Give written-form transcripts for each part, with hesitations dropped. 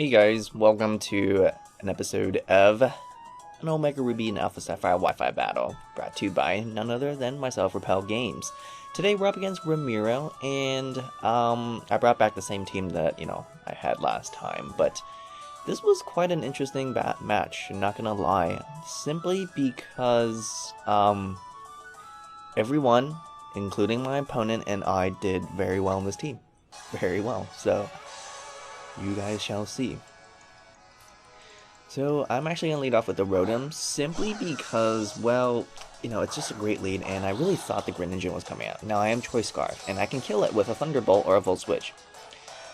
Hey guys, welcome to an episode of an Omega Ruby and Alpha Sapphire Wi-Fi battle, brought to you by none other than myself, Repel Games. Today we're up against Ramiro, and I brought back the same team that, I had last time, but this was quite an interesting match, not gonna lie, simply because, everyone, including my opponent and I, did very well in this team. Very well, so you guys shall see. So I'm actually going to lead off with the Rotom, simply because, well, it's just a great lead, and I really thought the Greninja was coming out. Now I am Choice Scarf, and I can kill it with a Thunderbolt or a Volt Switch.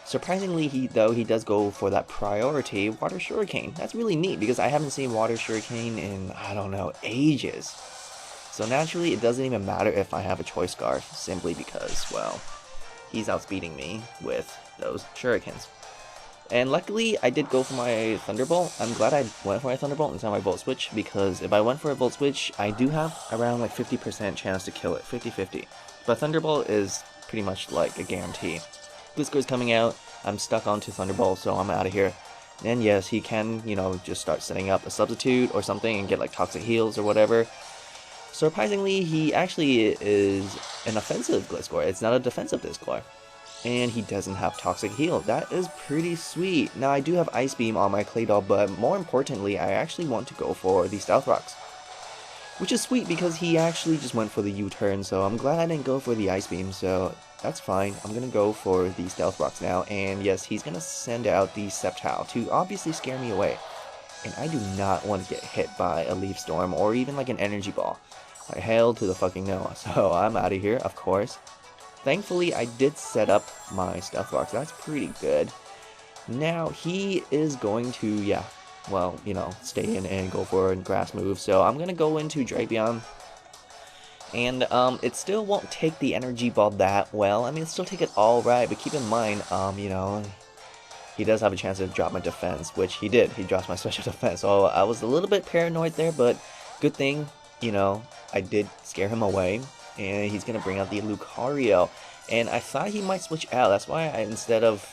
Surprisingly, he does go for that priority Water Shuriken. That's really neat, because I haven't seen Water Shuriken in, I don't know, ages. So naturally, it doesn't even matter if I have a Choice Scarf, simply because, well, he's outspeeding me with those Shurikens. And luckily, I did go for my Thunderbolt. I'm glad I went for my Thunderbolt instead of my Volt Switch, because if I went for a Volt Switch, I do have around like 50% chance to kill it, 50-50. But Thunderbolt is pretty much like a guarantee. Gliscor's coming out, I'm stuck onto Thunderbolt, so I'm out of here. And yes, he can, just start setting up a substitute or something and get like Toxic Heals or whatever. Surprisingly, he actually is an offensive Gliscor, it's not a defensive Gliscor. And he doesn't have Toxic Heal. That is pretty sweet. Now I do have Ice Beam on my Claydol, but more importantly, I actually want to go for the Stealth Rocks. Which is sweet because he actually just went for the U-turn, so I'm glad I didn't go for the Ice Beam, so that's fine. I'm gonna go for the Stealth Rocks now, and yes, he's gonna send out the Sceptile to obviously scare me away. And I do not want to get hit by a Leaf Storm or even like an Energy Ball. Like hell to the fucking no, so I'm out of here, of course. Thankfully, I did set up my Stealth Rocks. That's pretty good. Now, he is going to, stay in and go for a grass move. So I'm going to go into Drapion. And it still won't take the Energy Ball that well. I mean, it'll still take it all right. But keep in mind, he does have a chance to drop my defense, which he did. He drops my special defense. So I was a little bit paranoid there, but good thing, I did scare him away. And he's going to bring out the Lucario. And I thought he might switch out. That's why instead of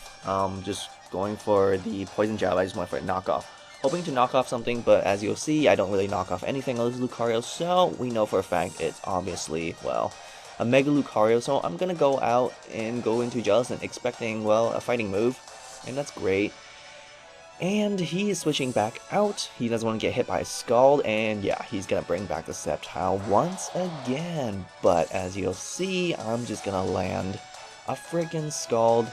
just going for the Poison Jab, I just went for a knockoff. Hoping to knock off something, but as you'll see, I don't really knock off anything on this Lucario. So we know for a fact it's obviously, well, a Mega Lucario. So I'm going to go out and go into Jellicent, expecting, well, a fighting move. And that's great. And he is switching back out. He doesn't want to get hit by a Scald, and yeah, he's going to bring back the Sceptile once again. But as you'll see, I'm just going to land a freaking Scald,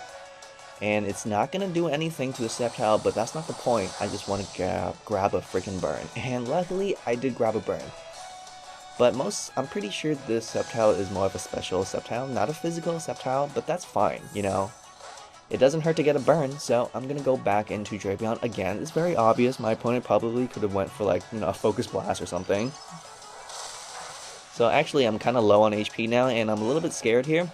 and it's not going to do anything to the Sceptile, but that's not the point. I just want to grab a freaking burn, and luckily, I did grab a burn. But I'm pretty sure this Sceptile is more of a special Sceptile, not a physical Sceptile, but that's fine, It doesn't hurt to get a burn, so I'm going to go back into Drapion again. It's very obvious. My opponent probably could have went for like, a Focus Blast or something. So actually, I'm kind of low on HP now, and I'm a little bit scared here.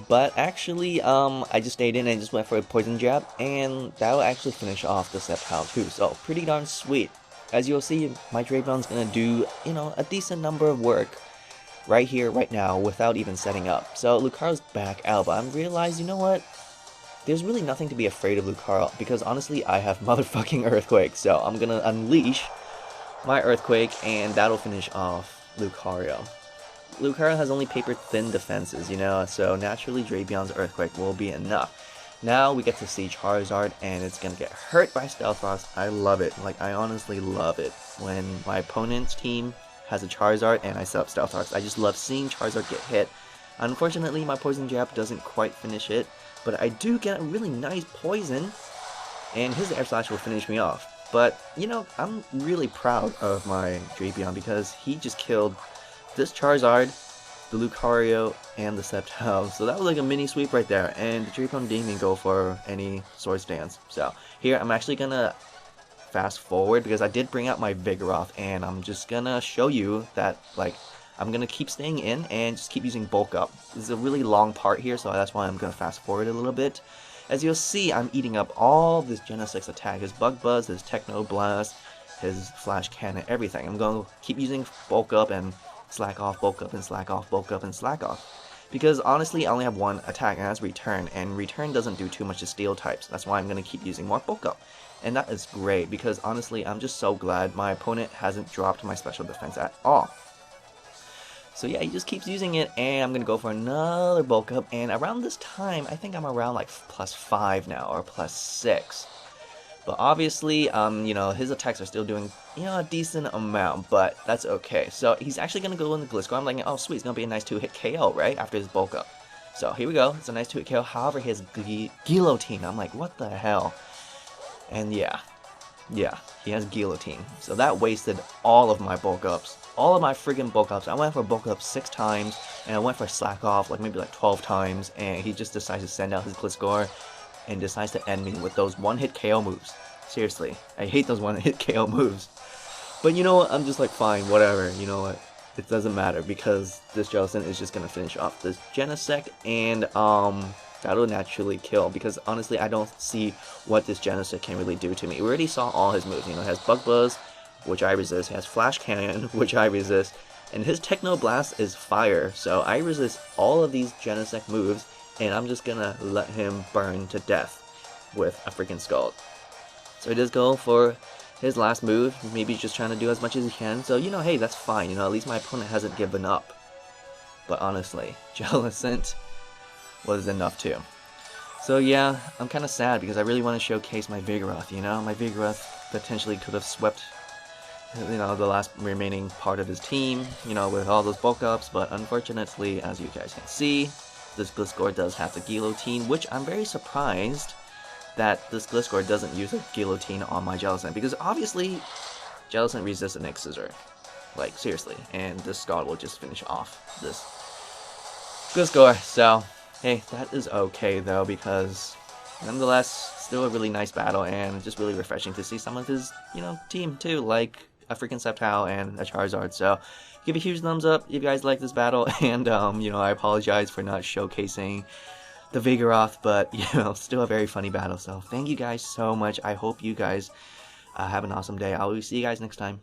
But actually, I just stayed in and just went for a Poison Jab, and that will actually finish off the Sceptile too. So pretty darn sweet. As you'll see, my Drapion's going to do, a decent number of work right here, right now, without even setting up. So Lucario's back out, but I'm realized, there's really nothing to be afraid of Lucario, because honestly, I have motherfucking Earthquake, so I'm gonna unleash my Earthquake, and that'll finish off Lucario. Lucario has only paper-thin defenses, so naturally Drapion's Earthquake will be enough. Now we get to see Charizard, and it's gonna get hurt by Stealth Rocks. I love it. Like, I honestly love it when my opponent's team has a Charizard and I set up Stealth Rocks. I just love seeing Charizard get hit. Unfortunately, my Poison Jab doesn't quite finish it, but I do get a really nice poison, and his Air Slash will finish me off. But, I'm really proud of my Drapion because he just killed this Charizard, the Lucario, and the Sceptile. So that was like a mini sweep right there, and the Drapion didn't even go for any Sword Stance. So here, I'm actually gonna fast forward because I did bring out my Vigoroth, and I'm just gonna show you that, like, I'm gonna keep staying in and just keep using Bulk Up. This is a really long part here, so that's why I'm gonna fast forward a little bit. As you'll see, I'm eating up all this Genesect attack, his Bug Buzz, his Techno Blast, his Flash Cannon, everything. I'm gonna keep using Bulk Up and slack off, Bulk Up and slack off, Bulk Up and slack off. Because honestly, I only have one attack, and that's Return, and Return doesn't do too much to Steel types. That's why I'm going to keep using more Bulk Up. And that is great, because honestly, I'm just so glad my opponent hasn't dropped my special defense at all. So yeah, he just keeps using it, and I'm going to go for another Bulk Up, and around this time, I think I'm around like +5 now, or +6. But obviously, you know, his attacks are still doing, you know, a decent amount, but that's okay. So he's actually going to go into Gliscor. I'm like, oh sweet, it's going to be a nice 2-hit KO, right, after his Bulk Up. So here we go, it's a nice 2-hit KO, however he has Guillotine. I'm like, what the hell? And yeah, he has Guillotine. So that wasted all of my Bulk Ups. All of my friggin' Bulk Ups. I went for Bulk Up 6 times, and I went for Slack Off like maybe like 12 times, and he just decides to send out his Gliscor and decides to end me with those 1-hit KO moves. Seriously, I hate those 1-hit KO moves. But you know what, I'm just like, fine, whatever, you know what, it doesn't matter, because this Jellicent is just gonna finish off this Genesect, and that'll naturally kill, because honestly, I don't see what this Genesect can really do to me. We already saw all his moves, you know, he has Bug Buzz, which I resist, he has Flash Cannon, which I resist, and his Techno Blast is fire, so I resist all of these Genesect moves, and I'm just gonna let him burn to death with a freaking Scald. So he does go for his last move, maybe just trying to do as much as he can, so you know, hey, that's fine, you know, at least my opponent hasn't given up. But honestly, Jellicent was enough too. So yeah, I'm kind of sad because I really want to showcase my Vigoroth, you know, my Vigoroth potentially could have swept, you know, the last remaining part of his team, you know, with all those Bulk Ups, but unfortunately, as you guys can see, this Gliscor does have the Guillotine, which I'm very surprised that this Gliscor doesn't use a Guillotine on my Jellicent, because obviously, Jellicent resists an X Scissor, like seriously, and this Scald will just finish off this Gliscor, so hey, that is okay though, because nonetheless, still a really nice battle, and just really refreshing to see some of his, you know, team too, like a freaking Sceptile and a Charizard. So give a huge thumbs up if you guys like this battle, and you know, I apologize for not showcasing the Vigoroth, but you know, still a very funny battle. So thank you guys so much. I hope you guys have an awesome day. I will see you guys next time.